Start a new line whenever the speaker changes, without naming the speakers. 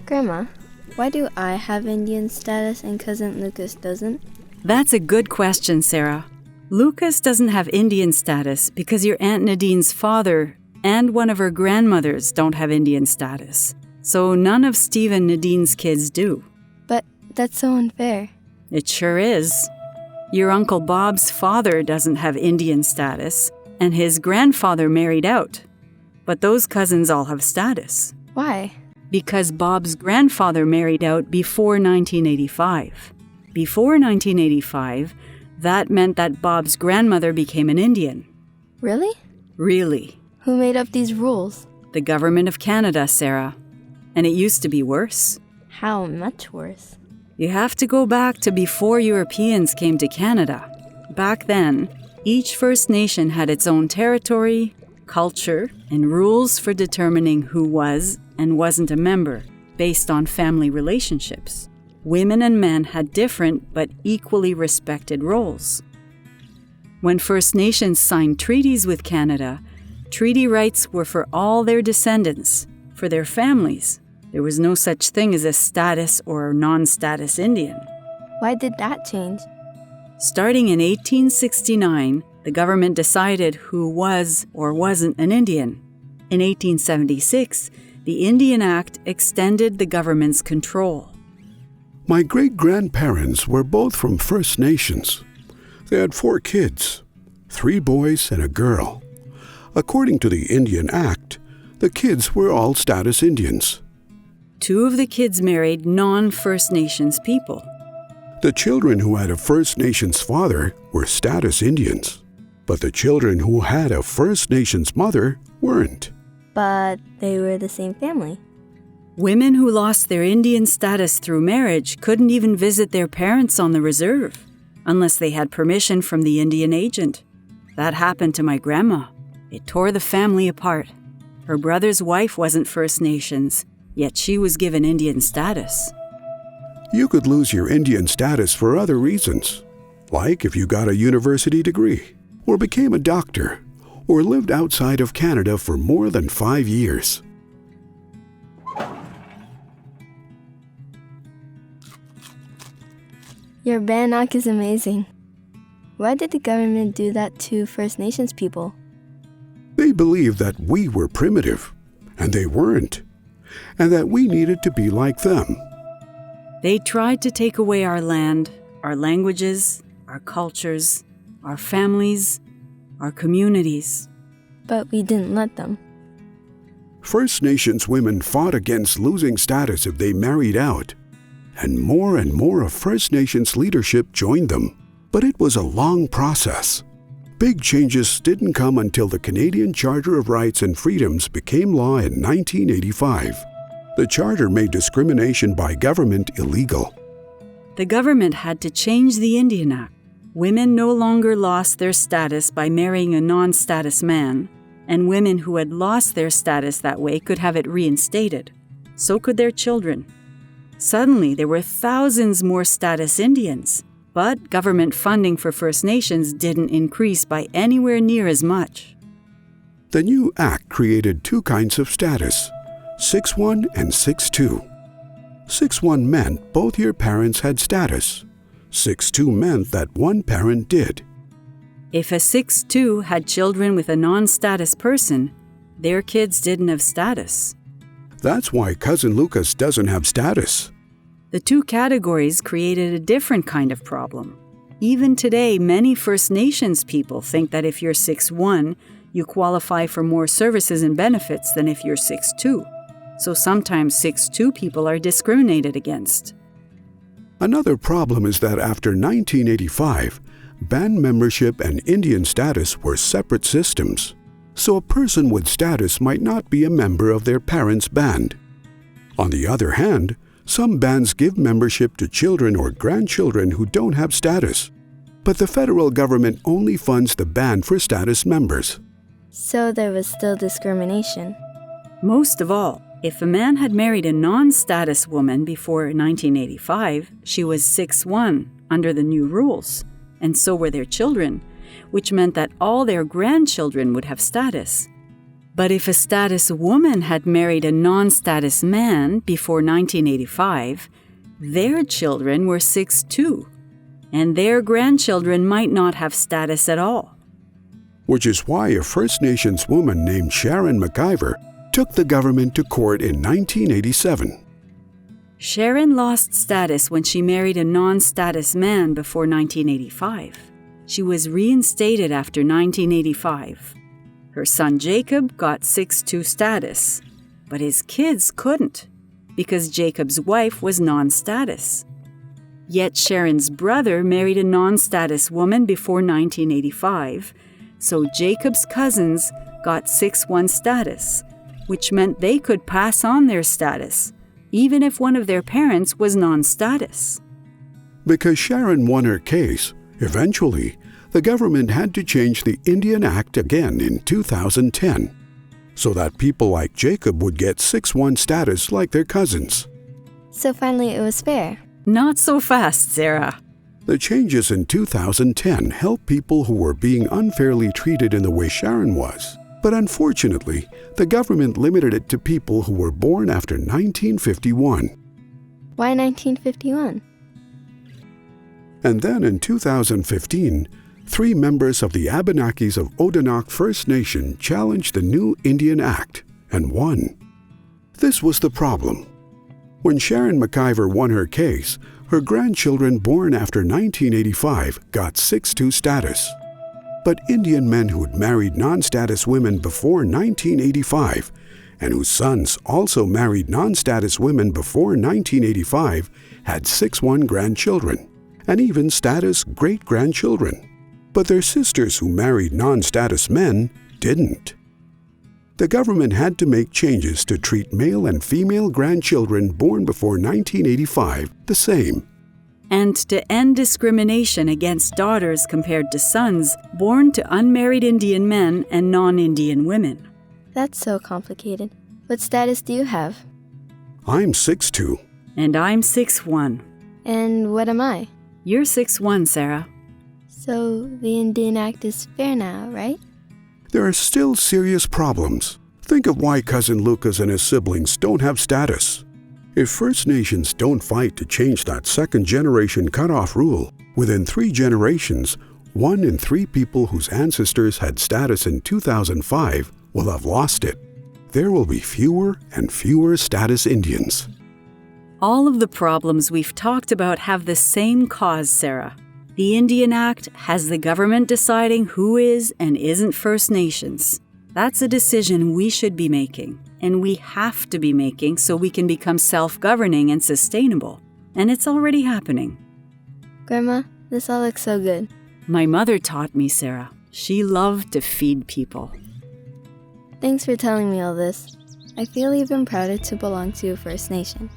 Grandma, why do I have Indian status and Cousin Lucas doesn't?
That's a good question, Sarah. Lucas doesn't have Indian status because your Aunt Nadine's father and one of her grandmothers don't have Indian status. So none of Steve and Nadine's kids do.
But that's so unfair.
It sure is. Your Uncle Bob's father doesn't have Indian status, and his grandfather married out. But those cousins all have status.
Why?
Because Bob's grandfather married out before 1985. Before 1985, that meant that Bob's grandmother became an Indian.
Really?
Really.
Who made up these rules?
The government of Canada, Sarah. And it used to be worse.
How much worse?
You have to go back to before Europeans came to Canada. Back then, each First Nation had its own territory, culture, and rules for determining who was and wasn't a member, based on family relationships. Women and men had different but equally respected roles. When First Nations signed treaties with Canada, treaty rights were for all their descendants, for their families. There was no such thing as a status or non-status Indian.
Why did that change?
Starting in 1869, the government decided who was or wasn't an Indian. In 1876, the Indian Act extended the government's control.
My great-grandparents were both from First Nations. They had 4 kids, 3 boys and a girl. According to the Indian Act, the kids were all status Indians.
2 of the kids married non-First Nations people.
The children who had a First Nations father were status Indians, but the children who had a First Nations mother weren't.
But they were the same family.
Women who lost their Indian status through marriage couldn't even visit their parents on the reserve, unless they had permission from the Indian agent. That happened to my grandma. It tore the family apart. Her brother's wife wasn't First Nations, yet she was given Indian status.
You could lose your Indian status for other reasons, like if you got a university degree, or became a doctor, or lived outside of Canada for more than 5 years.
Your Bannock is amazing. Why did the government do that to First Nations people?
They believed that we were primitive, and they weren't, and that we needed to be like them.
They tried to take away our land, our languages, our cultures, our families, our communities.
But we didn't let them.
First Nations women fought against losing status if they married out, and more of First Nations leadership joined them. But it was a long process. Big changes didn't come until the Canadian Charter of Rights and Freedoms became law in 1985. The Charter made discrimination by government illegal.
The government had to change the Indian Act. Women no longer lost their status by marrying a non-status man, and women who had lost their status that way could have it reinstated. So could their children. Suddenly, there were thousands more status Indians, but government funding for First Nations didn't increase by anywhere near as much.
The new act created 2 kinds of status, 6-1 and 6-2. 6-1 meant both your parents had status. 6-2 meant that one parent did.
If a 6-2 had children with a non-status person, their kids didn't have status.
That's why Cousin Lucas doesn't have status.
The 2 categories created a different kind of problem. Even today, many First Nations people think that if you're 6-1, you qualify for more services and benefits than if you're 6-2. So sometimes 6-2 people are discriminated against.
Another problem is that after 1985, band membership and Indian status were separate systems. So a person with status might not be a member of their parents' band. On the other hand, some bands give membership to children or grandchildren who don't have status. But the federal government only funds the band for status members.
So there was still discrimination.
Most of all, if a man had married a non-status woman before 1985, she was 6-1 under the new rules, and so were their children, which meant that all their grandchildren would have status. But if a status woman had married a non-status man before 1985, their children were 6 too, and their grandchildren might not have status at all.
Which is why a First Nations woman named Sharon McIver took the government to court in 1987.
Sharon lost status when she married a non-status man before 1985. She was reinstated after 1985. Her son Jacob got 6-2 status, but his kids couldn't because Jacob's wife was non-status. Yet Sharon's brother married a non-status woman before 1985, so Jacob's cousins got 6-1 status, which meant they could pass on their status, even if one of their parents was non-status.
Because Sharon won her case, eventually, the government had to change the Indian Act again in 2010, so that people like Jacob would get 6-1 status like their cousins.
So finally it was fair.
Not so fast, Sarah.
The changes in 2010 helped people who were being unfairly treated in the way Sharon was. But unfortunately, the government limited it to people who were born after 1951.
Why 1951?
And then in 2015, 3 members of the Abenakis of Odanak First Nation challenged the new Indian Act and won. This was the problem. When Sharon McIver won her case, her grandchildren born after 1985 got 6-2 status. But Indian men who'd married non-status women before 1985 and whose sons also married non-status women before 1985 had 6-1 grandchildren and even status great-grandchildren. But their sisters who married non-status men didn't. The government had to make changes to treat male and female grandchildren born before 1985 the same.
And to end discrimination against daughters compared to sons born to unmarried Indian men and non-Indian women.
That's so complicated. What status do you have?
I'm 6'2".
And I'm 6'1".
And what am I?
You're 6'1", Sarah.
So the Indian Act is fair now, right?
There are still serious problems. Think of why Cousin Lucas and his siblings don't have status. If First Nations don't fight to change that second-generation cutoff rule, within 3 generations, 1 in 3 people whose ancestors had status in 2005 will have lost it. There will be fewer and fewer status Indians.
All of the problems we've talked about have the same cause, Sarah. The Indian Act has the government deciding who is and isn't First Nations. That's a decision we should be making, and we have to be making so we can become self-governing and sustainable. And it's already happening.
Grandma, this all looks so good.
My mother taught me, Sarah. She loved to feed people.
Thanks for telling me all this. I feel even prouder to belong to a First Nation.